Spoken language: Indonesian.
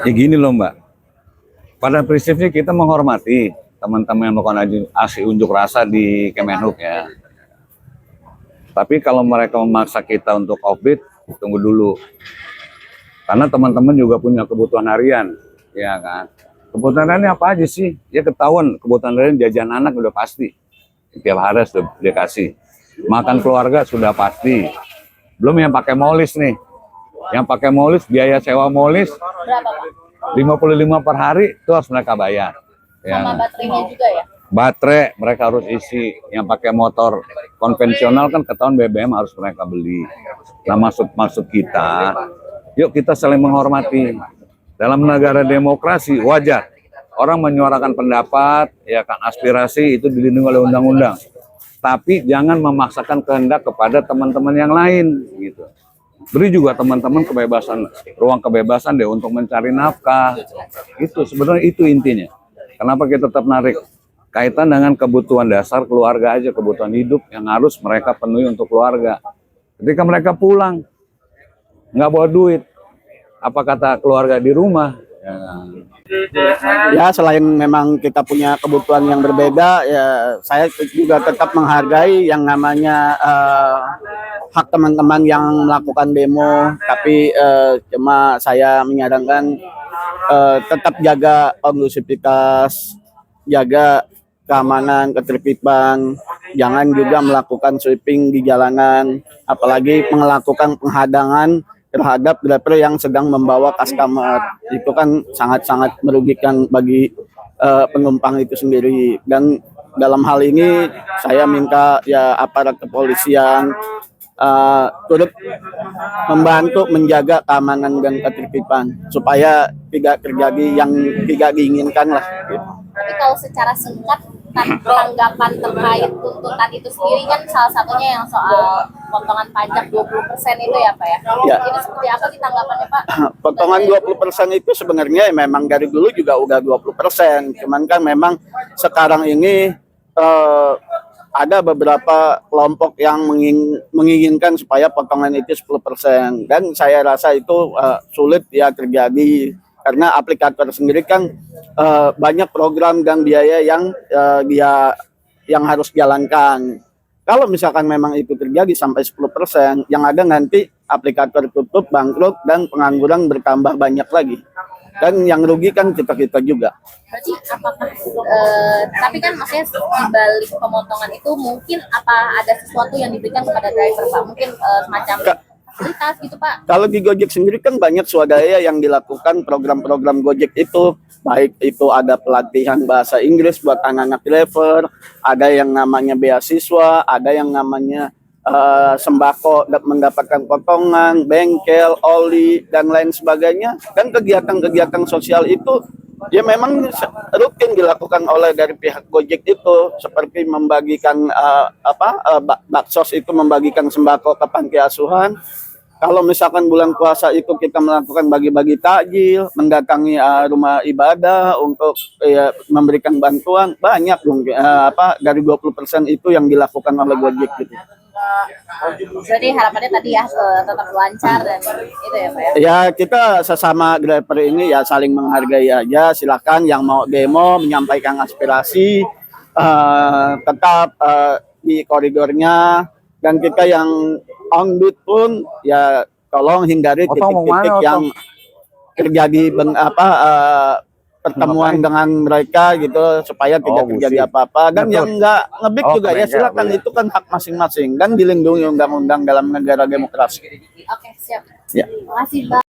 Ya gini loh Mbak, pada prinsipnya kita menghormati teman-teman yang melakukan aksi unjuk rasa di Kemenhub ya. Tapi kalau mereka memaksa kita untuk offbeat, tunggu dulu. Karena teman-teman juga punya kebutuhan harian, ya kan. Kebutuhan harian apa aja sih? Ya ketahuan kebutuhan harian jajan anak udah pasti. Tiap hari sudah dikasih. Makan keluarga sudah pasti. Belum yang pakai molis nih. Yang pakai molis, biaya sewa molis Berapa, Pak? 55 per hari itu harus mereka bayar. Ya. Sama baterainya juga ya? Baterai mereka harus isi. Yang pakai motor konvensional kan ketahuan BBM harus mereka beli. Nah maksud kita, yuk kita saling menghormati. Dalam negara demokrasi wajar orang menyuarakan pendapat, ya kan, aspirasi itu dilindungi oleh undang-undang. Tapi jangan memaksakan kehendak kepada teman-teman yang lain gitu. Beri juga teman-teman kebebasan, ruang kebebasan deh untuk mencari nafkah. Itu sebenarnya itu intinya. Kenapa kita tetap narik kaitan dengan kebutuhan dasar keluarga aja, kebutuhan hidup yang harus mereka penuhi untuk keluarga. Ketika mereka pulang nggak bawa duit, apa kata keluarga di rumah? Ya, selain memang kita punya kebutuhan yang berbeda, ya saya juga tetap menghargai yang namanya hak teman-teman yang melakukan demo. Tapi cuma saya menyarankan tetap jaga kondusivitas, jaga keamanan, ketertiban, jangan juga melakukan sweeping di jalanan, apalagi melakukan penghadangan terhadap driver yang sedang membawa customer. Itu kan sangat-sangat merugikan bagi penumpang itu sendiri. Dan dalam hal ini saya minta ya aparat kepolisian turut membantu menjaga keamanan dan ketertiban supaya tidak terjadi yang tidak diinginkan lah gitu. Tapi kalau secara singkat, tanggapan terkait tuntutan itu sendiri kan salah satunya yang soal potongan pajak 20% itu ya Pak ya? Ya. Itu seperti apa sih tanggapannya Pak? Potongan 20% itu sebenarnya memang dari dulu juga udah 20%. Cuman kan memang sekarang ini ada beberapa kelompok yang menginginkan supaya potongan itu 10%. Dan saya rasa itu sulit ya terjadi. Karena aplikator sendiri kan banyak program dan biaya yang dia yang harus jalankan. Kalau misalkan memang itu terjadi sampai 10%, yang ada nanti aplikator tutup, bangkrut, dan pengangguran bertambah banyak lagi. Dan yang rugi kan kita-kita juga. Berarti apakah, tapi kan maksudnya di balik pemotongan itu mungkin apa ada sesuatu yang diberikan kepada driver Pak? Mungkin semacam fasilitas gitu Pak? Kalau di Gojek sendiri kan banyak swadaya yang dilakukan program-program Gojek itu. Baik itu ada pelatihan bahasa Inggris buat anak-anak driver, ada yang namanya beasiswa, ada yang namanya sembako mendapatkan potongan, bengkel, oli, dan lain sebagainya. Dan kegiatan-kegiatan sosial itu ya memang rutin dilakukan oleh dari pihak Gojek itu, seperti membagikan baksos itu, membagikan sembako ke panti asuhan. Kalau misalkan bulan puasa itu kita melakukan bagi-bagi takjil, mendatangi rumah ibadah untuk memberikan bantuan, banyak dari 20% itu yang dilakukan oleh Gojek gitu. Jadi harapannya tadi ya tetap lancar dan itu ya Pak ya? Ya, kita sesama driver ini ya saling menghargai aja. Silakan yang mau demo menyampaikan aspirasi tetap di koridornya, dan kita yang on beat pun ya tolong hindari titik-titik yang terjadi pertemuan dengan mereka gitu supaya tidak terjadi apa-apa. Dan yang enggak ngebik juga ya silakan, itu kan hak masing-masing dan dilindungi undang-undang dalam negara demokrasi. Oke, siap. Ya. Terima kasih Pak.